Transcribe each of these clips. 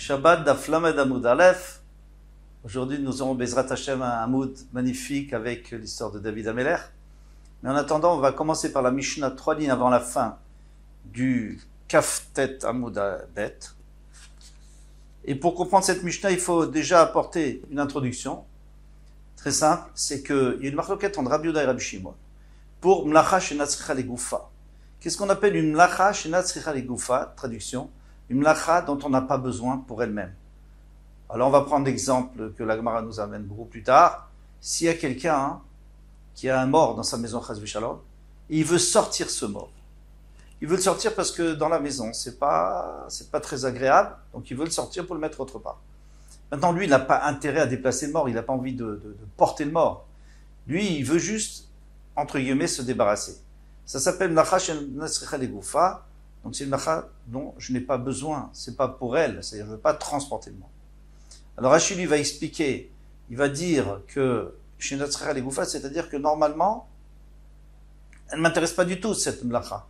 Shabbat d'Aflamed Amoud Aleph. Aujourd'hui, nous aurons Bezrat Hashem un Amoud magnifique avec l'histoire de David Ameler. Mais en attendant, on va commencer par la Mishnah, 3 lignes avant la fin du Kaftet Amoud Bet. Et pour comprendre cette Mishnah, il faut déjà apporter une introduction. Très simple, c'est qu'il y a une marloquette entre Rabbi Yehuda et Rabbi Shimon. Pour Mlacha Shenat Tzricha Legoufa. Qu'est-ce qu'on appelle une Mlacha Shenat Tzricha Legoufa? Traduction. Une mlacha dont on n'a pas besoin pour elle-même. Alors on va prendre l'exemple que la Gemara nous amène beaucoup plus tard. S'il y a quelqu'un qui a un mort dans sa maison, Chas v'Shalom, et il veut sortir ce mort. Il veut le sortir parce que dans la maison, c'est pas très agréable, donc il veut le sortir pour le mettre autre part. Maintenant, lui, il n'a pas intérêt à déplacer le mort, il n'a pas envie de porter le mort. Lui, il veut juste, entre guillemets, se débarrasser. Ça s'appelle Mlacha Shenat Tzricha Legoufa. Donc c'est une mlacha dont je n'ai pas besoin, c'est pas pour elle, c'est-à-dire je ne veux pas transporter le mort. Alors Rachid lui va expliquer, il va dire que chez Shenat Tzricha Legoufa, c'est-à-dire que normalement, elle ne m'intéresse pas du tout cette mlacha.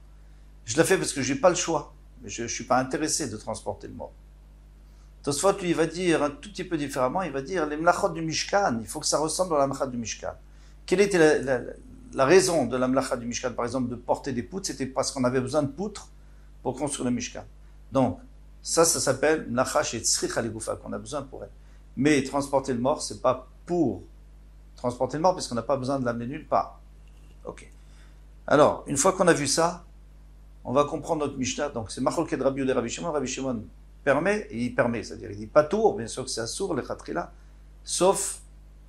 Je la fais parce que je n'ai pas le choix, mais je ne suis pas intéressé de transporter le mort. Tosfot lui va dire un tout petit peu différemment, il va dire les mlachot du Mishkan, il faut que ça ressemble à la mlacha du Mishkan. Quelle était la raison de la mlacha du Mishkan, par exemple, de porter des poutres? C'était parce qu'on avait besoin de poutres pour construire le Mishkan. Donc, ça s'appelle Mlacha Shenat Tzricha Legoufa, qu'on a besoin pour elle. Mais transporter le mort, c'est pas pour transporter le mort, parce qu'on n'a pas besoin de l'amener nulle part. Ok. Alors, une fois qu'on a vu ça, on va comprendre notre Mishnah. Donc, c'est Macholket Rabbi Yehuda et Rabbi Shimon. Rabbi Shimon permet, et il permet, c'est-à-dire il dit pas tour, bien sûr que c'est assour, le khatrila, sauf,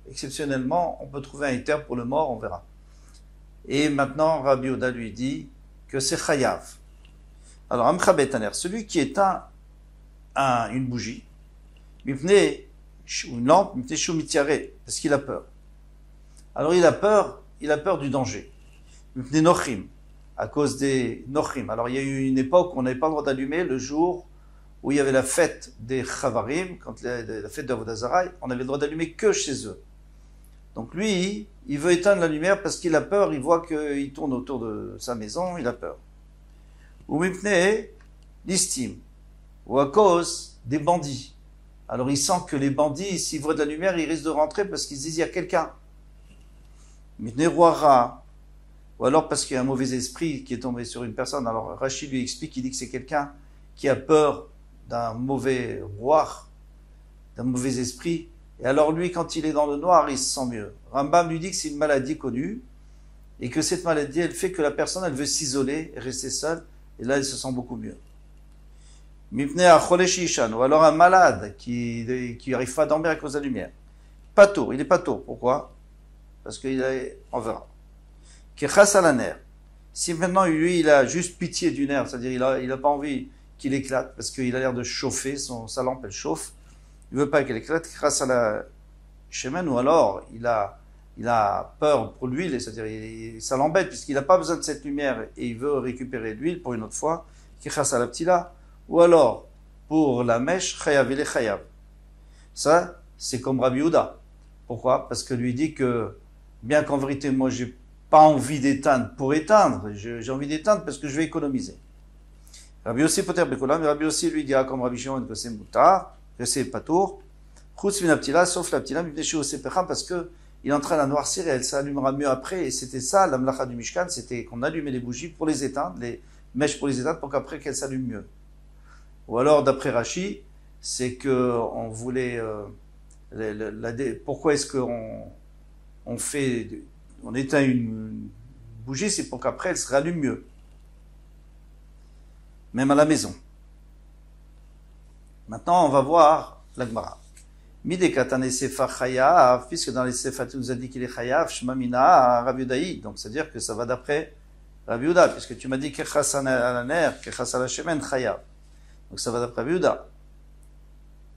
exceptionnellement, on peut trouver un éther pour le mort, on verra. Et maintenant, Rabbi Yehuda lui dit que c'est chayav. Alors, Amchabet Taner, celui qui éteint une bougie, ou une lampe, parce qu'il a peur. Alors, il a peur du danger. Nochim, à cause des Nochim. Alors, il y a eu une époque où on n'avait pas le droit d'allumer le jour où il y avait la fête des Chavarim, quand la fête d'Avodah Zarah, on avait le droit d'allumer que chez eux. Donc, lui, il veut éteindre la lumière parce qu'il a peur, il voit qu'il tourne autour de sa maison, il a peur. Ou mipnei l'istime, ou à cause des bandits. Alors il sent que les bandits, s'ils voient de la lumière, ils risquent de rentrer parce qu'ils disent il y a quelqu'un. Mipnei roara, ou alors parce qu'il y a un mauvais esprit qui est tombé sur une personne. Alors Rachid lui explique, il dit que c'est quelqu'un qui a peur d'un mauvais roi, d'un mauvais esprit. Et alors lui, quand il est dans le noir, il se sent mieux. Rambam lui dit que c'est une maladie connue et que cette maladie, elle fait que la personne, elle veut s'isoler et rester seule. Et là, il se sent beaucoup mieux. Ou alors un malade qui n'arrive pas à dormir à cause de la lumière. Patour, il est patour. Pourquoi? Parce on verra. Kechas à la nerf. Si maintenant, lui, il a juste pitié du nerf, c'est-à-dire il a pas envie qu'il éclate, parce qu'il a l'air de chauffer, sa lampe, elle chauffe. Il veut pas qu'elle éclate. Kechas à la shemen, ou alors il a peur pour l'huile, c'est-à-dire ça l'embête puisqu'il n'a pas besoin de cette lumière et il veut récupérer l'huile pour une autre fois, kichas à la ptila, ou alors pour la mèche, chayav il est chayav. Ça, c'est comme Rabbi Yehuda. Pourquoi? Parce que lui dit que, bien qu'en vérité, moi, j'ai pas envie d'éteindre pour éteindre, j'ai envie d'éteindre parce que je vais économiser. Rabbi Yossi poter bekolam, mais Rabbi Yossi lui dira comme Rabbi Shimon que c'est moutar, que c'est patour, chutz min ptila, sauf la ptila, parce que il est en train de la noircir et elle s'allumera mieux après. Et c'était ça, la mlacha du Mishkan, c'était qu'on allumait les bougies pour les éteindre, les mèches pour les éteindre, pour qu'après qu'elles s'allument mieux. Ou alors, d'après Rashi, c'est que on voulait, pourquoi est-ce qu'on on éteint une bougie, c'est pour qu'après elle se rallume mieux. Même à la maison. Maintenant, on va voir la Gemara. Midekatane sefa chayav, puisque dans les sefat, tu nous as dit qu'il est chayav, shmamina Rabbi Yehuda. Donc, c'est-à-dire que ça va d'après Rabbi Yehuda, puisque tu m'as dit kechas à la ner, kechas à la shemen, chayav. Donc, ça va d'après Rabbi Yehuda.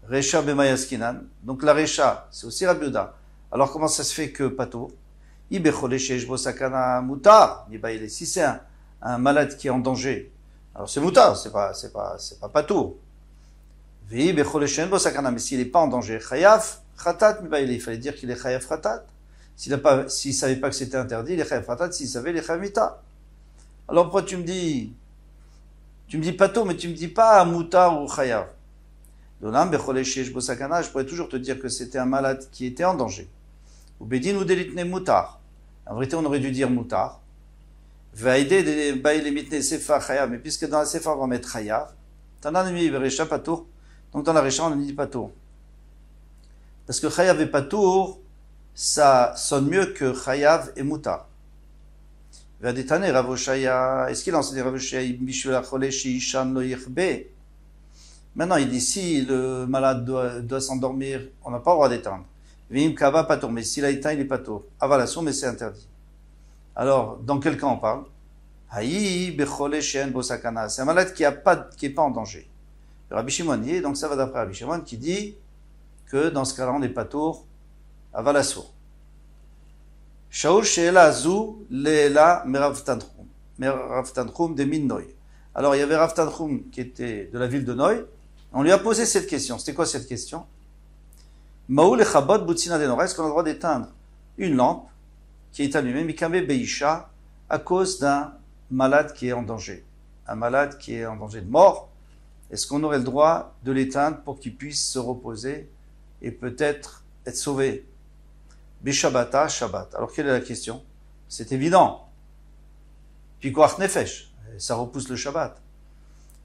Recha bemayaskinan. Donc, la recha, c'est aussi Rabbi Yehuda. Alors, comment ça se fait que pato? Ibechole sheshbo sakana mutar. Si c'est un malade qui est en danger, alors c'est mutar, c'est pas pato. Mais s'il n'est pas en danger, chayav, khatat, il fallait dire qu'il est chayav khatat. S'il savait pas que c'était interdit, il est chayav khatat, s'il savait, il est chayav mita. Alors pourquoi tu me dis pato, mais tu me dis pas mutar ou chayav? L'olam bechole sheyesh bo sakana, je pourrais toujours te dire que c'était un malade qui était en danger. Ou bedin ou delitne mutar. En vérité, on aurait dû dire mutar. Vaïdé de baïle mitne sefa chayav, mais puisque dans la sefa on va mettre chayav, tanan mi beresha patour. Donc dans la recha on dit patour. Parce que chayav et patour, ça sonne mieux que chayav et mutar. Vadetane Ravoshaya, est-ce qu'il enseigne Ravoshaya Bishula Chole Shishan Lo Yichbe? Maintenant, il dit si le malade doit s'endormir, on n'a pas le droit d'éteindre. Vim Kava Patour, mais s'il a éteint, il est Patour. Avalation, mais c'est interdit. Alors, dans quel cas on parle? Haï Bechole Shen Bosakana, c'est un malade qui est pas en danger. Rabbi Shimon y est, donc ça va d'après Rabbi Shimon qui dit que dans ce cas-là, on est Patour, Avalation. Shaul she'ela azou le'ela merav Tanchum de min Noy. Alors il y avait Rav Tanchum qui était de la ville de Noy. On lui a posé cette question. C'était quoi cette question? Maoul echabot butzina denora. Est-ce qu'on a le droit d'éteindre une lampe qui est allumée mikame beisha à cause d'un malade qui est en danger, un malade qui est en danger de mort? Est-ce qu'on aurait le droit de l'éteindre pour qu'il puisse se reposer et peut-être être sauvé? Bishabata, Shabbat. Alors quelle est la question? C'est évident. Pikuach nefesh, ça repousse le Shabbat.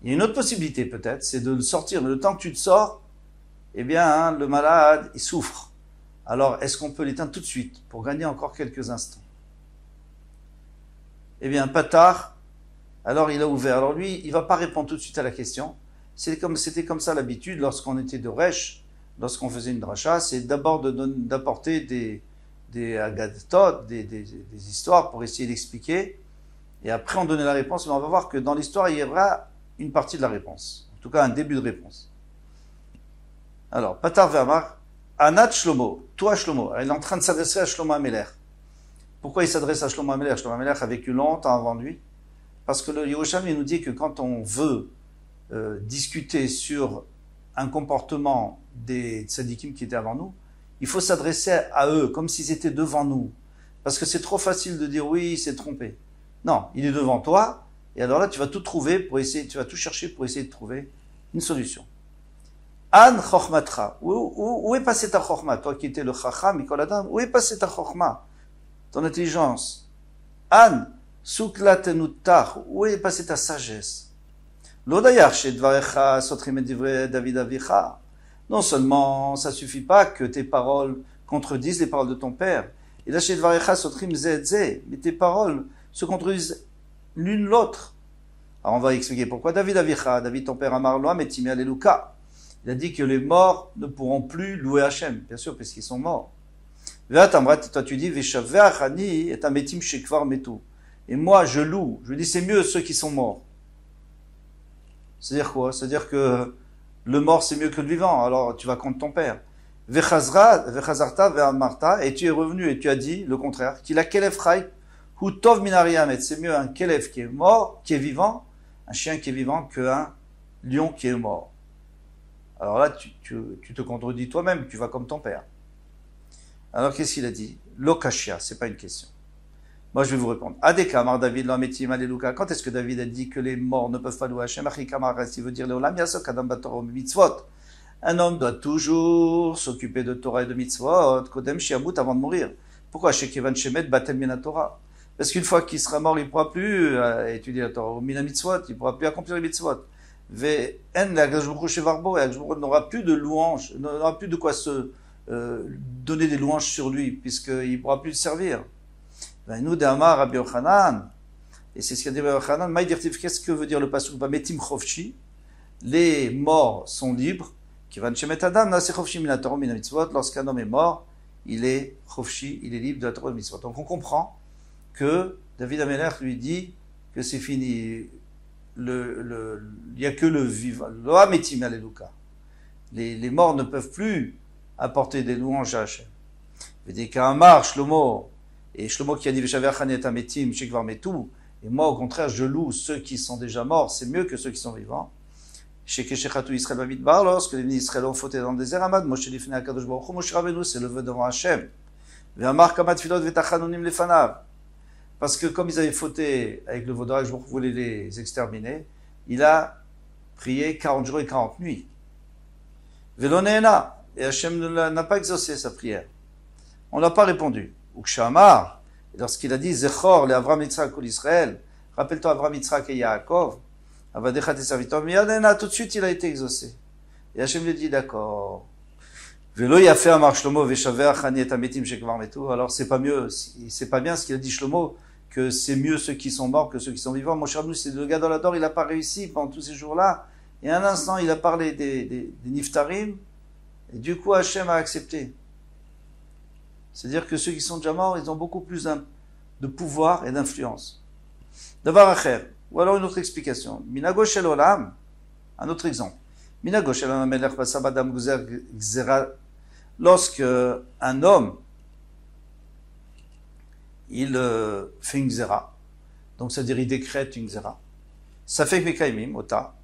Il y a une autre possibilité peut-être, c'est de le sortir. Mais le temps que tu te sors, eh bien, le malade, il souffre. Alors, est-ce qu'on peut l'éteindre tout de suite pour gagner encore quelques instants? Eh bien, Patar, alors il a ouvert. Alors lui, il va pas répondre tout de suite à la question. C'était comme ça l'habitude lorsqu'on était de Resh. Lorsqu'on faisait une dracha, c'est d'abord d'apporter des agathot, des histoires pour essayer d'expliquer, et après on donnait la réponse, mais on va voir que dans l'histoire, il y aura une partie de la réponse. En tout cas, un début de réponse. Alors, Patar Vermar, Anat Shlomo, toi Shlomo, il est en train de s'adresser à Shlomo Ameler. Pourquoi il s'adresse à Shlomo Ameler? Shlomo Ameler a vécu longtemps avant lui, parce que le Yerushalmi nous dit que quand on veut discuter sur un comportement des tzadikim qui étaient avant nous, il faut s'adresser à eux comme s'ils étaient devant nous. Parce que c'est trop facile de dire oui, il s'est trompé. Non, il est devant toi, et alors là tu vas tout trouver pour essayer, tu vas tout chercher pour essayer de trouver une solution. An chokhmatra, où est passé ta chokhma? Toi qui étais le chacham, Mikol Adam, où est passé ta chokhma? Ton intelligence. An suklatenutach, où est passé ta sagesse? L'odayar chez Dvarecha sotrim et David Avicha. Non seulement ça suffit pas que tes paroles contredisent les paroles de ton père, et là chez Dvarecha sotrim zedze, mais tes paroles se contredisent l'une l'autre. Alors on va expliquer pourquoi. David Avicha, David ton père Amar Loam et Timi Aleluka. Il a dit que les morts ne pourront plus louer Hachem, bien sûr, parce qu'ils sont morts. Toi tu dis Veshaveachani et Ametim Shekvar Metu. Et moi je loue, je dis c'est mieux ceux qui sont morts. C'est-à-dire quoi? C'est-à-dire que le mort c'est mieux que le vivant, alors tu vas contre ton père. Vechazarta ve'amarta, et tu es revenu et tu as dit le contraire, qu'il a kelef chai, hu tov minariamet, c'est mieux un kelef qui est mort, qui est vivant, un chien qui est vivant, qu'un lion qui est mort. Alors là, tu te contredis toi-même, tu vas comme ton père. Alors qu'est-ce qu'il a dit? Lokashia, c'est pas une question. Moi, je vais vous répondre. Adeka, Amar David, l'Ametim, Alléluia. Quand est-ce que David a dit que les morts ne peuvent pas louer Hachem? Achikamar, il veut dire Leolam Yasok, Adam Batoro, Mitzvot. Un homme doit toujours s'occuper de Torah et de Mitzvot, Kodem Shiamut, avant de mourir. Pourquoi? Shekevan Shemet, Batem Mina Torah. Parce qu'une fois qu'il sera mort, il ne pourra plus étudier la Torah. Mina Mitzvot, il ne pourra plus accomplir les Mitzvot. Ve'en, l'Agajboukou Shevarbo, et Agajboukou n'aura plus de louanges, n'aura plus de quoi se donner des louanges sur lui, puisqu'il ne pourra plus le servir. Nous d'Amar Rabbi Yochanan, et c'est ce qu'a dit Rabbi Yochanan, Maïdirtiv, qu'est-ce que veut dire le pasuk? Metim Chofshi, les morts sont libres, Kivan Shemet Adam, Nase Chofshi Mina Torah Mina Mitzvot, lorsqu'un homme est mort, il est Chofshi, il est libre de la Torah et de Mitzvot. Donc on comprend que David Ameler lui dit que c'est fini, il n'y a que le vivant, Loa Metim Aleluka. Les morts ne peuvent plus apporter des louanges à Hachem. Dès qu'un marche, Shlomo, et Shlomo qui a dit Veshaveachani Ametim, Shekvar Metu, et moi au contraire je loue ceux qui sont déjà morts, c'est mieux que ceux qui sont vivants. Shekeshechatu Israël Bamidbar, lorsque les Israël ont fauté dans le désert, Amad, Moshe Lifnei HaKadosh Baruch Hu, Moshe Rabbeinu s'est levé devant Hachem. Ve'amar Kamat Filot Vetachanunim Lefanav. Parce que comme ils avaient fauté avec le vaudrage, Baruch Hu voulait les exterminer, il a prié 40 jours et 40 nuits. Velonena. Et Hachem n'a pas exaucé sa prière. On n'a pas répondu. Ou Kshamar, lorsqu'il a dit Zechor, le Avram Yitzhak ou l'Israël, rappelle-toi Avram Yitzhak et Yaakov, Avadechat et Savitom, Yadena, tout de suite il a été exaucé. Et Hachem lui dit d'accord. Velo il a fait un marche Shlomo, Veshaver, Chani et Ametim, Shekvar Metu. Alors c'est pas mieux, c'est pas bien ce qu'il a dit Shlomo, que c'est mieux ceux qui sont morts que ceux qui sont vivants. Mon cher nous, c'est le gars dans la dor, il n'a pas réussi pendant tous ces jours-là. Et un instant, il a parlé des Niftarim, et du coup Hachem a accepté. C'est-à-dire que ceux qui sont déjà morts, ils ont beaucoup plus de pouvoir et d'influence. Davar acher, ou alors une autre explication. Minago shel olam, un autre exemple. Minago shel olam melech basab adam guzer gzera. Lorsque un homme, il fait une gzera, donc c'est-à-dire il décrète une gzera, ça fait mekaimim, ota,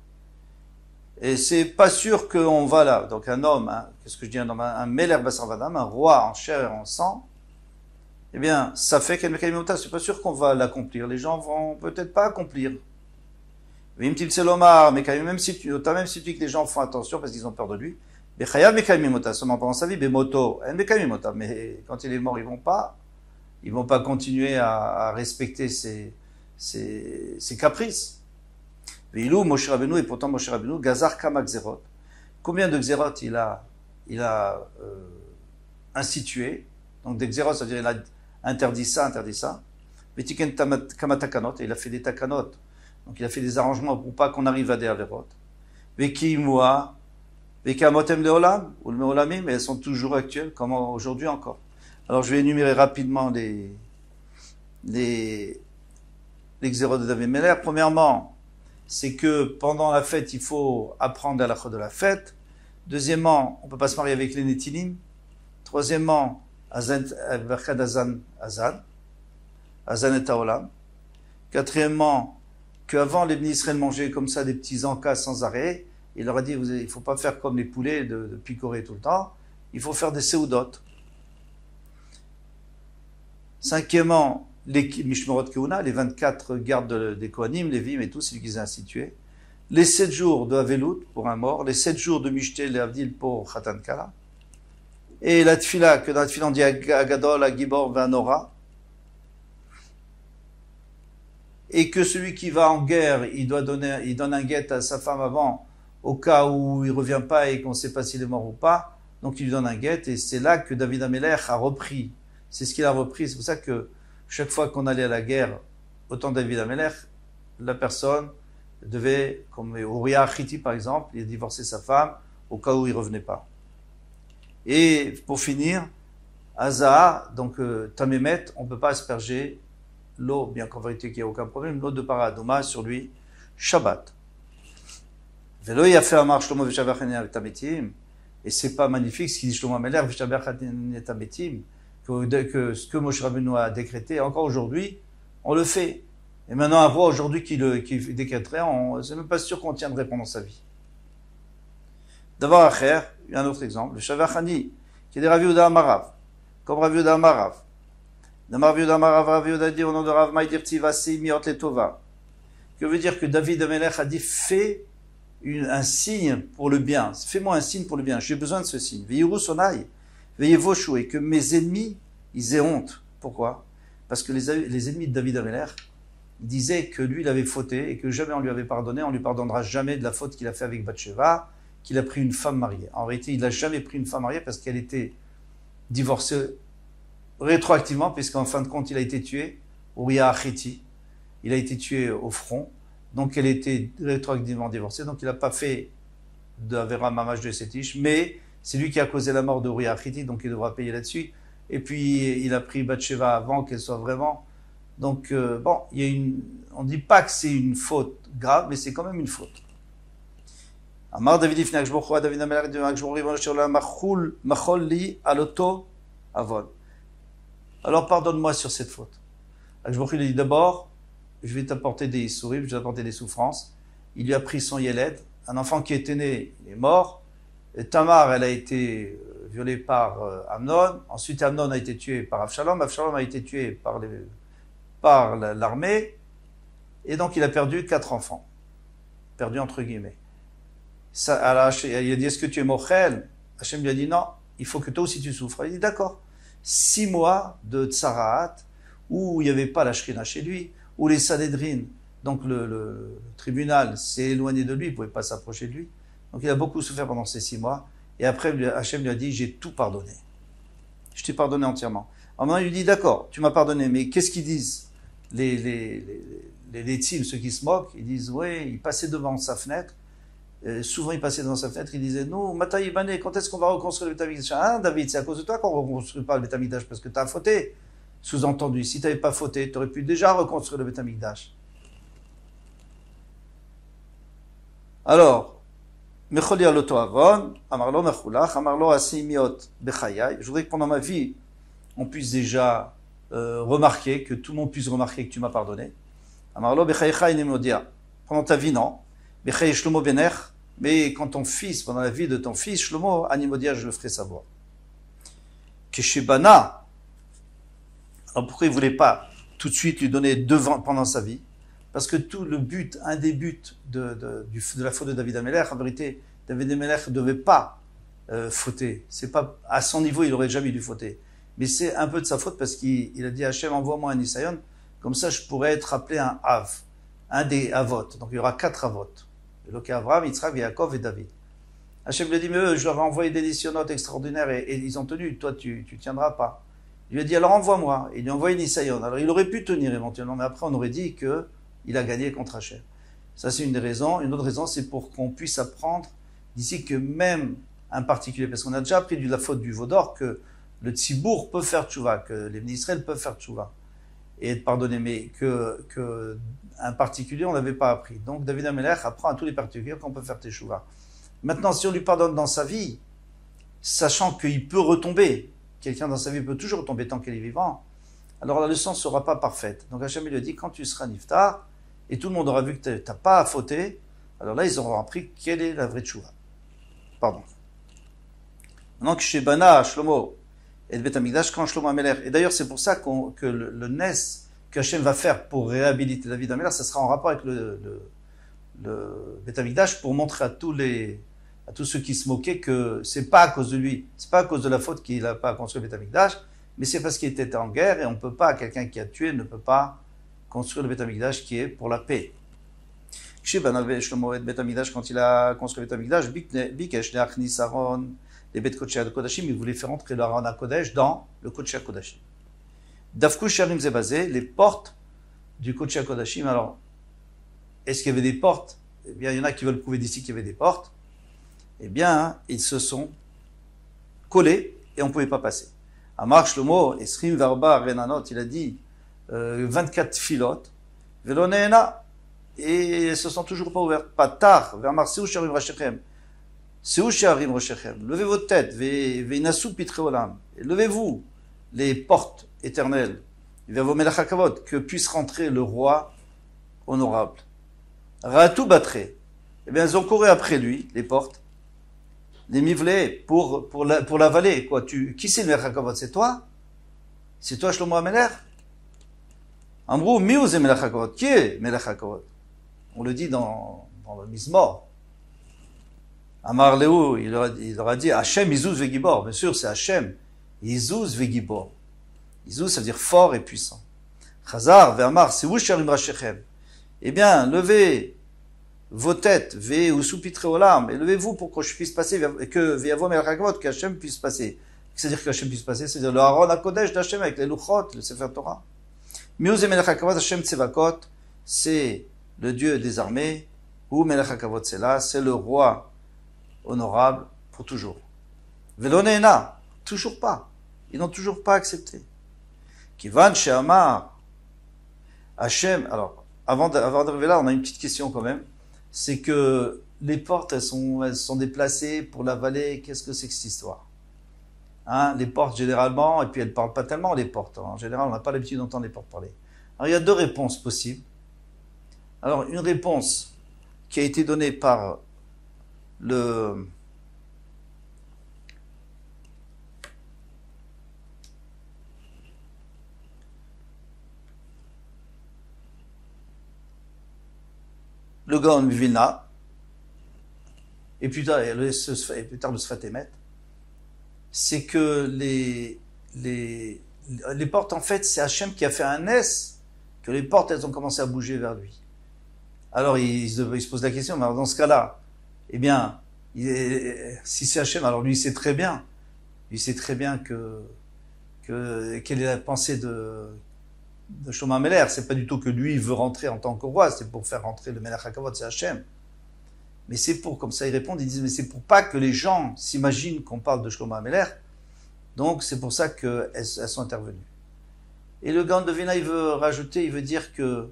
et c'est pas sûr qu'on va là. Donc un homme, qu'est-ce que je dis, un melech basar vadam, un roi en chair et en sang, eh bien, ça fait qu'elle mekaimim ota, c'est pas sûr qu'on va l'accomplir. Les gens vont peut-être pas accomplir. Même si tu dis que les gens font attention parce qu'ils ont peur de lui, mais seulement pendant sa vie, mais quand il est mort, ils vont pas continuer à respecter ses caprices. Veilou Moshe Rabbeinu, et pourtant Moshe Rabbeinu, Gazar Kama Gzerot. Combien de Gzerot il a institué? Donc des Gzerot, c'est-à-dire il a interdit ça. Vetiken Kama Takanot, et il a fait des Takanot. Donc il a fait des arrangements pour pas qu'on arrive à des Averot. Veki Moua, Veki Amotem Leolam, ou le Meolamim, mais elles sont toujours actuelles, comme aujourd'hui encore. Alors je vais énumérer rapidement les Xérot de David Meller. Premièrement, c'est que pendant la fête, il faut apprendre à la chod de la fête. Deuxièmement, on ne peut pas se marier avec les Netilim. Troisièmement, Azan et Taolam. Quatrièmement, qu'avant les Bnei Israël mangeaient comme ça des petits encas sans arrêt, il leur a dit, il ne faut pas faire comme les poulets de picorer tout le temps, il faut faire des séoudotes. Cinquièmement, les Mishmerot Keuna, les 24 gardes des Kohanim, les Vim et tout, c'est lui qui les a institués. Les 7 jours de Avelut pour un mort, les 7 jours de Mishtel et Avdil pour Khatan Kala. Et la Tfila, que dans la Tfila on dit Agadol, Agibor, Vanora. Et que celui qui va en guerre, il donne un guet à sa femme avant, au cas où il revient pas et qu'on ne sait pas s'il est mort ou pas. Donc il lui donne un guet, et c'est là que David Amelech a repris. C'est ce qu'il a repris. C'est pour ça que chaque fois qu'on allait à la guerre, autant David Amelech, la personne devait, comme Uriah Achiti par exemple, il a divorcé sa femme au cas où il revenait pas. Et pour finir, Azaa, donc Tamémet, on ne peut pas asperger l'eau, bien qu'en vérité qu'il n'y a aucun problème, l'eau de Paradoma sur lui, Shabbat. Velo il a fait un marche Shlomo Veshaber Chani Tametim, et c'est pas magnifique ce qu'il dit Shlomo Ameler Veshaber Chani Tametim, que ce que Moshe Rabbeinu a décrété, encore aujourd'hui, on le fait. Et maintenant, un roi aujourd'hui qui décréterait, c'est même pas sûr qu'on tiendrait pendant sa vie. D'abord, Acher, un autre exemple, le Shaver Chani, qui est des Rav Yehuda Amarav, comme Rav Yehuda Amarav. Rav Yehuda dit au nom de Rav Maïdirti Vasi Miot Letova. Que veut dire que David Amelech a dit fais un signe pour le bien. Fais-moi un signe pour le bien. J'ai besoin de ce signe. Veillez Sonai, veillez Voshu, et que mes ennemis, ils aient honte. Pourquoi? Parce que les ennemis de David Amelech disaient que lui, il avait fauté et que jamais on lui avait pardonné. On lui pardonnera jamais de la faute qu'il a fait avec Bathsheba, qu'il a pris une femme mariée. En réalité, il n'a jamais pris une femme mariée parce qu'elle était divorcée rétroactivement, puisqu'en fin de compte, il a été tué, Uriah Achiti, il a été tué au front, donc elle était rétroactivement divorcée, donc il n'a pas fait d'Avera Mamash de Setish, mais c'est lui qui a causé la mort de Uriah Achiti, donc il devra payer là-dessus, et puis il a pris Bathsheba avant qu'elle soit vraiment, donc bon, on ne dit pas que c'est une faute grave, mais c'est quand même une faute. Amar David Ifni Akshbochua, David Amelech, Akshbochua, Machol li aloto avon. Alors pardonne-moi sur cette faute. Akshbochua lui dit d'abord, je vais t'apporter des souris, je vais t'apporter des souffrances. Il lui a pris son Yeled, un enfant qui était né, il est mort. Et Tamar, elle a été violée par Amnon. Ensuite, Amnon a été tué par Avshalom. Avshalom a été tué par l'armée. Et donc, il a perdu 4 enfants. Perdu entre guillemets. Alors, il a dit, est-ce que tu es mochel? Hachem lui a dit, non, il faut que toi aussi tu souffres. Il dit, d'accord. 6 mois de tsaraat, où il n'y avait pas la shrina chez lui, où les Sanhedrin, donc le tribunal, s'est éloigné de lui, il ne pouvait pas s'approcher de lui. Donc il a beaucoup souffert pendant ces 6 mois. Et après, Hachem lui a dit, j'ai tout pardonné. Je t'ai pardonné entièrement. Alors maintenant, il lui dit, d'accord, tu m'as pardonné, mais qu'est-ce qu'ils disent les tzim, ceux qui se moquent? Ils disent, oui, il passait devant sa fenêtre. Souvent, il passait devant sa fenêtre, il disait, nous, Mataï Bané, quand est-ce qu'on va reconstruire le Beth Amikdash? Hein, David, c'est à cause de toi qu'on ne reconstruit pas le Beth Amikdash, parce que tu as fauté. Sous-entendu, si tu n'avais pas fauté, tu aurais pu déjà reconstruire le Beth Amikdash. Alors, Mecholi aloto avon, amarlo mechulach, amarlo asimiot bechayai. Je voudrais que pendant ma vie, on puisse déjà remarquer, que tout le monde puisse remarquer que tu m'as pardonné. Amarlo bechaycha inemodia. Pendant ta vie, non. Bechayai shlomo bener, mais quand ton fils, pendant la vie de ton fils, Shlomo, animodia, je le ferai savoir. Keshebana. Alors pourquoi il ne voulait pas tout de suite lui donner devant pendant sa vie? Parce que tout le but, un des buts de la faute de David Amelech, en vérité, David Amelech ne devait pas fauter. C'est pas, à son niveau, il n'aurait jamais dû fauter. Mais c'est un peu de sa faute parce qu'il a dit à Hachem, envoie-moi un Nisayon, comme ça je pourrais être appelé un Av, un des Avot. Donc il y aura 4 Avot. Donc Abraham, Yitzhak, Yaakov et David. Hachem lui a dit, mais eux, je leur ai envoyé des Nisayonot extraordinaires et ils ont tenu. Toi, tu tiendras pas. Il lui a dit, alors envoie-moi. Il lui a envoyé Nisayon. Alors il aurait pu tenir éventuellement, mais après on aurait dit qu'il a gagné contre Hachem. Ça, c'est une des raisons. Une autre raison, c'est pour qu'on puisse apprendre d'ici que même un particulier, parce qu'on a déjà appris de la faute du Vaudor que le Tzibour peut faire tchouva, que les Israël peuvent faire tchouva et être pardonné, mais que un particulier, on l'avait pas appris. Donc David Amelech apprend à tous les particuliers qu'on peut faire tchouva. Maintenant, si on lui pardonne dans sa vie, sachant qu'il peut retomber, quelqu'un dans sa vie peut toujours retomber tant qu'il est vivant, alors la leçon ne sera pas parfaite. Donc Hachem lui a dit, quand tu seras niftar, et tout le monde aura vu que tu n'as pas à fauter, alors là, ils auront appris quelle est la vraie tchouva. Pardon. Maintenant que chez Bana, Shlomo, et le Beth Amikdash, quand Shlomo Amelech, et d'ailleurs c'est pour ça que le Nes que Hachem va faire pour réhabiliter David Amelech, ça sera en rapport avec le Beth Amikdash pour montrer à tous ceux qui se moquaient que c'est pas à cause de lui, c'est pas à cause de la faute qu'il n'a pas construit le Beth Amikdash, mais c'est parce qu'il était en guerre et on peut pas, quelqu'un qui a tué ne peut pas construire le Beth Amikdash qui est pour la paix. Chez Shlomo et Beth Amikdash, quand il a construit le Beth Amikdash, Bikesh Neachnis Aaron, les Beth Kodesh Kodashim, il voulait faire entrer l'Aaron à Kodesh dans le Kodesh Kodashim. Davku Sharim Zebazé, les portes du Kodesh Kodashim. Alors, est-ce qu'il y avait des portes? Eh bien, il y en a qui veulent prouver d'ici qu'il y avait des portes. Eh bien, ils se sont collés et on ne pouvait pas passer. Amar Shlomo, Esrim Varba Renanot, il a dit 24 filotes, Velonena, et elles se sont toujours pas ouvertes. Patar, Vermar Seou Sharim Rashechem. Seou Sharim Rashechem. Levez votre tête, Veinasu Pitre Olam. Levez-vous, les portes éternelles. Vervo Melach HaKavod, que puisse rentrer le roi honorable. Ratou Batre. Eh bien, elles ont couru après lui, les portes. Les mivlés, pour l'avaler, quoi. Qui c'est le Melach HaKavod? C'est toi? C'est toi, Shlomo Amelech? Amrou, miou c'est Melach HaKavod. Qui est Melach HaKavod? On le dit dans le Mizmor. Amar Léou, il leur a dit, Hachem Izouz Vegibor. Bien sûr, c'est Hachem. Izouz Vegibor. Izouz, ça veut dire fort et puissant. Chazar, Vermar, c'est où Sharim Rashechem? Eh bien, levez vos têtes, ve ou soupitre olam, et levez-vous pour que je puisse passer, que Ve'yavo Melach HaKavod, que Hachem puisse passer. C'est-à-dire que Hachem puisse passer, c'est-à-dire le Aaron HaKodesh d'Hachem avec les Luchot, le Sefer Torah. Miuze Melach HaKavod, Hachem Tsevakot, c'est le Dieu des armées, ou Melach HaKavod, c'est là, c'est le roi honorable pour toujours. Velonena, toujours pas. Ils n'ont toujours pas accepté. Kivan She'amar, Hachem, alors, avant d'arriver là, on a une petite question quand même. C'est que les portes, elles sont déplacées pour la vallée. Qu'est-ce que c'est que cette histoire? Hein, les portes, généralement, et puis elles ne parlent pas tellement, les portes. En général, on n'a pas l'habitude d'entendre les portes parler. Alors, il y a 2 réponses possibles. Alors, une réponse qui a été donnée par le Gaon Vilna, et plus tard, le Sfat Emet, c'est que les portes, en fait, c'est Hachem qui a fait un S, que les portes, elles ont commencé à bouger vers lui. Alors, il se pose la question, mais alors dans ce cas-là, eh bien, si c'est Hachem, alors lui, il sait très bien. Lui, il sait très bien quelle est la pensée de Shlomo HaMelech. C'est pas du tout que lui, il veut rentrer en tant que roi, c'est pour faire rentrer le Melech HaKavod, c'est Hachem. Mais c'est pour, comme ça ils répondent, ils disent, mais c'est pour pas que les gens s'imaginent qu'on parle de Shlomo HaMelech. Donc, c'est pour ça qu'elles sont intervenues. Et le Gaon de Vilna, il veut rajouter, il veut dire que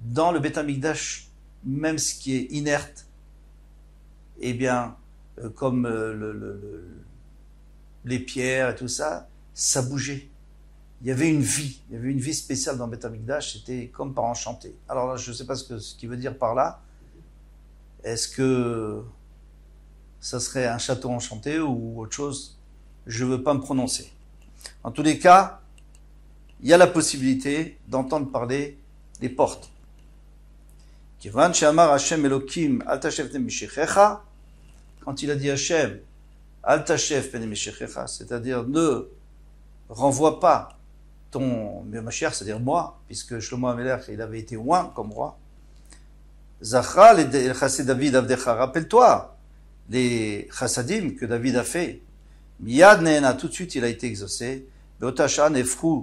dans le Beth Amikdash, même ce qui est inerte, eh bien, comme les pierres et tout ça, ça bougeait. Il y avait une vie spéciale dans le Beth Amikdash, c'était comme par enchanté. Alors là, je ne sais pas ce qu'il veut dire par là. Est-ce que ça serait un château enchanté ou autre chose? Je ne veux pas me prononcer. En tous les cas, il y a la possibilité d'entendre parler des portes. Quand il a dit Hachem, Al Tashef ben Mishechecha, c'est-à-dire ne renvoie pas ton Mashiach, c'est-à-dire moi, puisque Shlomo HaMelech, il avait été oint comme roi. Zachra el chassid David Avdecha, rappelle-toi les chassadim que David a fait. Miyad Neena, tout de suite il a été exaucé. Beotasha nefru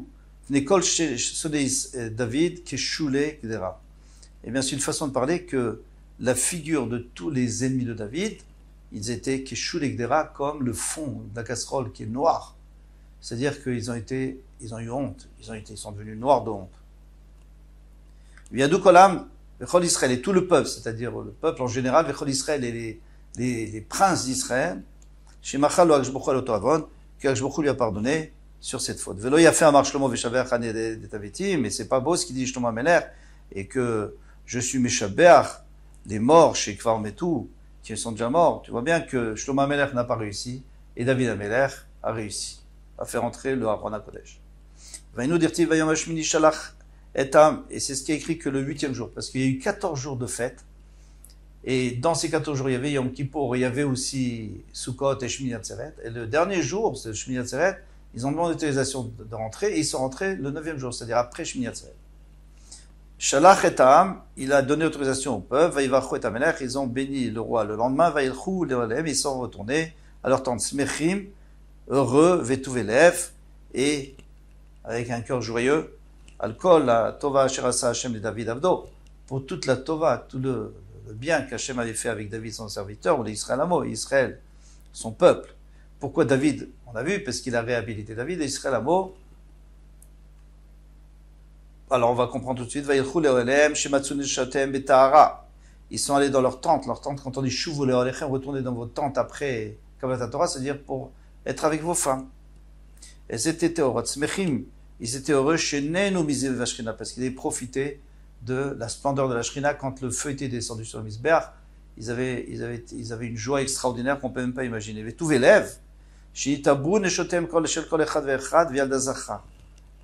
nekol sodeis David keshule kdera. Et bien c'est une façon de parler que la figure de tous les ennemis de David, ils étaient keshule kdera, comme le fond de la casserole qui est noir. C'est-à-dire qu'ils ont eu honte, ils sont devenus noirs de honte. V'yadou kolam v'chol Israël, et tout le peuple, c'est-à-dire le peuple en général, v'chol Israël et les princes d'Israël, chez Machal Akdosh Baruch Hu al Otoavon, qu'Akdosh Baruch Hu lui a pardonné sur cette faute. Velo Yafé Amar Shlomo v'Shaber Chane de Taviti, mais c'est pas beau ce qu'il dit Shlomo HaMelech, et que je suis Meshabeach, les morts chez Kfar Metou, qui sont déjà morts. Tu vois bien que Shlomo HaMelech n'a pas réussi, et David HaMelech a réussi à faire entrer le Aron HaKodesh. Vaïnou dirtiv Vayom Hashmini Shalach etam, et c'est ce qui est écrit que le 8e jour, parce qu'il y a eu 14 jours de fête, et dans ces 14 jours, il y avait Yom Kippour, il y avait aussi Sukkot et Shmini Atzeret, et le dernier jour, c'est le Shmini Atzeret, ils ont demandé l'autorisation de rentrer, et ils sont rentrés le 9e jour, c'est-à-dire après Shmini Atzeret. Shalach etam, il a donné autorisation au peuple, Vaïvachu et Amelech, ils ont béni le roi le lendemain, Vaïlchou leolem, ils sont retournés à leur tente Smechim, heureux, Vetuvelev, et avec un cœur joyeux, Alkol, la Tova Asherasa Hashem de David Avdo, pour toute la Tova, tout le bien qu'Hachem avait fait avec David son serviteur, ou l'Israël Amo, Israël, son peuple. Pourquoi David? On a vu, parce qu'il a réhabilité David, et Israël Amo. Alors on va comprendre tout de suite, Vaïlchou leolem, Shematsuni Shatem Betahara. Ils sont allés dans leur tente, quand on dit Shuvu leolechem, retournez dans votre tente après Kabbalat Torah, c'est-à-dire pour être avec vos femmes. Et c'était Théorot Smechim, ils étaient heureux chez Nenu Mizev Vashrina, parce qu'ils avaient profité de la splendeur de la Shrina quand le feu était descendu sur le Misber. Ils avaient une joie extraordinaire qu'on ne peut même pas imaginer. Et tout élève,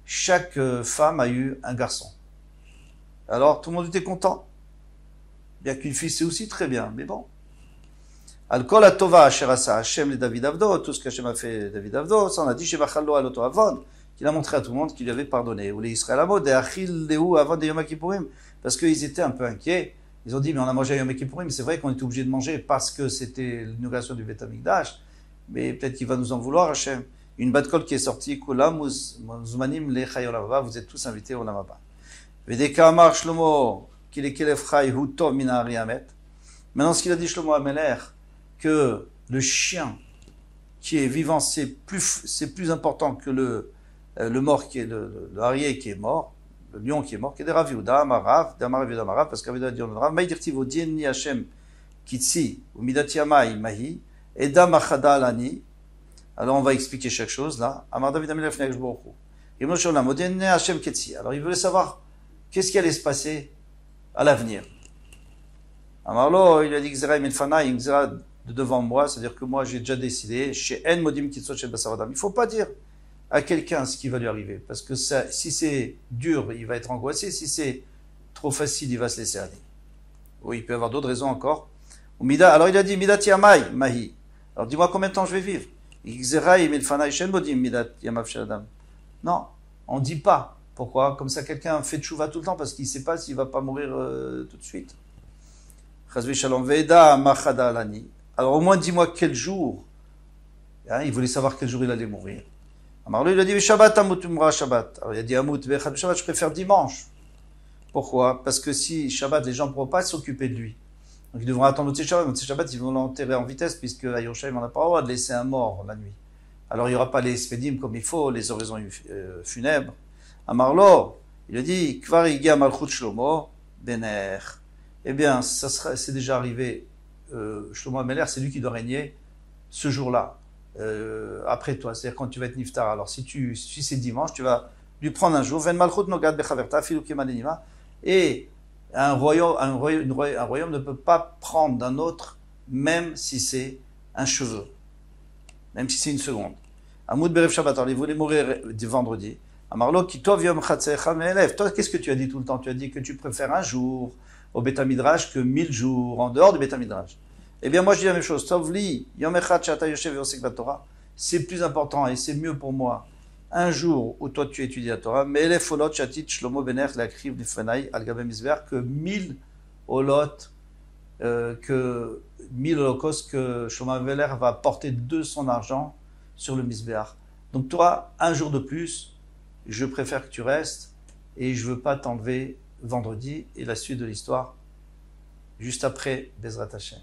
chaque femme a eu un garçon. Alors tout le monde était content. Bien qu'une fille c'est aussi très bien, mais bon. Al-Kol Atova Asherasa Hashem le David Avdo, tout ce qu'Hachem a fait David Avdo, ça on a dit chez Bachallo al Otoavon, qu'il a montré à tout le monde qu'il lui avait pardonné. Ou les Israël Amod, Achil Lehu avant de Yom Kippourim, parce qu'ils étaient un peu inquiets. Ils ont dit, mais on a mangé à Yom Kippourim, c'est vrai qu'on était obligé de manger parce que c'était l'inauguration du Beth Amikdash, mais peut-être qu'il va nous en vouloir, Hachem. Une batkol qui est sortie, Kulam Zumanim le Chayolavava, vous êtes tous invités au Lamaba. Vedeka Amar Shlomo, qu'il est Kelef Chay Hutov Mina Ariamet. Maintenant, ce qu'il a dit Shlomo HaMelech, que le chien qui est vivant, c'est plus important que le mort qui est le harrier qui est mort, le lion qui est mort, qui est des Rav Yehuda, Amarav, d'Amarav Yehuda Amarav, parce qu'Av Yehuda dit on Rav, Maïdirtiv Odieni Hashem Kitsi, ou Midati Amai Mahi, Eda Machada Alani. Alors on va expliquer chaque chose là. Amar David Amelech Fnei Baruch Hu. Yemno Sholam Odieni Hashem Kitsi. Alors il voulait savoir qu'est-ce qui allait se passer à l'avenir. Amarlo, il a dit Gzera Milfana, Gzera de devant moi, c'est-à-dire que moi j'ai déjà décidé, chez En Modim Kitzot Shel Basaradam. Il ne faut pas dire à quelqu'un ce qui va lui arriver, parce que ça, si c'est dur, il va être angoissé, si c'est trop facile, il va se laisser aller. Oui, il peut y avoir d'autres raisons encore. Alors il a dit, Midat Yamai, Mahi. Alors dis-moi combien de temps je vais vivre. Non, on ne dit pas. Pourquoi? Comme ça, quelqu'un fait tchouva tout le temps parce qu'il ne sait pas s'il ne va pas mourir tout de suite. Alors au moins dis-moi quel jour. Hein, il voulait savoir quel jour il allait mourir. Alors lui, il a dit Shabbat, Shabbat. Alors il a dit Amut, Shabbat, je préfère dimanche. Pourquoi? Parce que si Shabbat, les gens ne pourront pas s'occuper de lui. Donc ils devront attendre Motzei Shabbat. Motzei Shabbat, ils vont l'enterrer en vitesse, puisque à Yerushalayim, on n'a pas le droit de laisser un mort la nuit. Alors il n'y aura pas les spédim comme il faut, les oraisons funèbres. Amarlo, il a dit Kvar Igia Malchut Shlomo Bener. Eh bien, c'est déjà arrivé. Shlomo Ameler, c'est lui qui doit régner ce jour-là, après toi. C'est-à-dire quand tu vas être niftar. Alors si c'est dimanche, tu vas lui prendre un jour. Ven Malchut Nogad Bechaverta Filu Kemanenima. Et un royaume ne peut pas prendre d'un autre, même si c'est un cheveu, même si c'est une seconde. Amoud Berev Shabbat, il voulait mourir du vendredi. Amarlo, qui toi, toi, qu'est-ce que tu as dit tout le temps? Tu as dit que tu préfères un jour au Beth Midrash que 1000 jours en dehors du Beth Midrash. Eh bien, moi, je dis la même chose. Tovli, Yom Echad Shata Yoshev Yosek Torah. C'est plus important et c'est mieux pour moi. Un jour où toi, tu étudies la Torah, mais les folot chatit Shlomo Bener la kriv lifenai al gabem misber que 1000 holocaustes que Shlomo Bener va porter de son argent sur le misbeach. Donc toi, un jour de plus, je préfère que tu restes et je veux pas t'enlever vendredi. Et la suite de l'histoire juste après Bezrat Hashem.